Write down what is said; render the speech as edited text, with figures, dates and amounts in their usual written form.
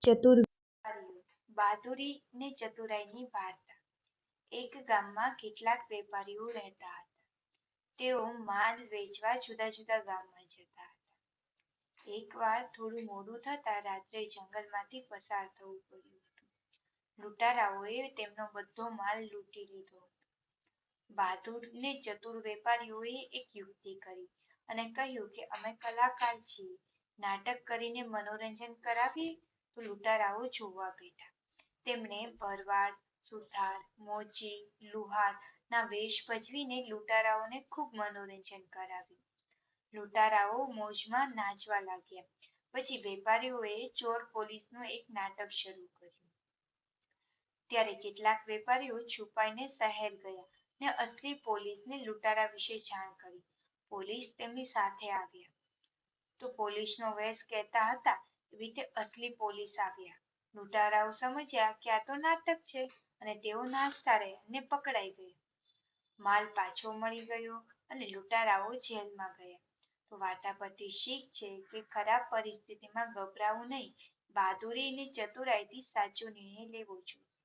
ચતુર બહાદુરી ને ચતુરાઈની વાર્તા. એક ગામમાં કેટલાક વેપારીઓ રહેતા હતા. તેઓ માલ વેચવા જુદા જુદા ગામમાં જતા હતા. એકવાર થોડું મોડું થતાં રાત્રે જંગલમાંથી પસાર થવું પડ્યું હતું. લૂંટારાઓએ તેમનો બધો માલ લૂંટી લીધો હતો. બહાદુર ને ચતુર વેપારીઓએ એક યુક્તિ કરી અને કહ્યું કે અમે કલાકાર છીએ, નાટક કરીને મનોરંજન કરાવીએ તો લૂંટારાઓ જોવા બેઠા. તેમણે ભરવાડ, સુથાર, મોચી, લુહાર ના વેશ ભજવીને લૂંટારાઓને ખૂબ મનોરંજન કરાવ્યું. લૂંટારાઓ મોજમાં નાચવા લાગ્યા. પછી વેપારીઓએ ચોર પોલીસનું એક નાટક શરૂ કર્યું. ત્યારે કેટલાક વેપારીઓ છુપાઈને શહેર ગયા ને અસલી પોલીસને લૂંટારા વિશે જાણ કરી. પોલીસ તેમની સાથે આવ્યા તો પોલીસનો વેશ કહેતા હતા એવી રીતે અસલી પોલીસ આવ્યા. લૂંટારાઓ સમજ્યા કે આ તો નાટક છે અને તેઓ નાચતા રહ્યા અને પકડાઈ ગયા. માલ પાછો મળી ગયો અને લૂંટારાઓ જેલમાં ગયા. તો વાર્તા પરથી શીખ છે કે ખરાબ પરિસ્થિતિમાં ગભરાવું નહીં, બહાદુરી અને ચતુરાઈથી સાચો નિર્ણય લેવો જોઈએ.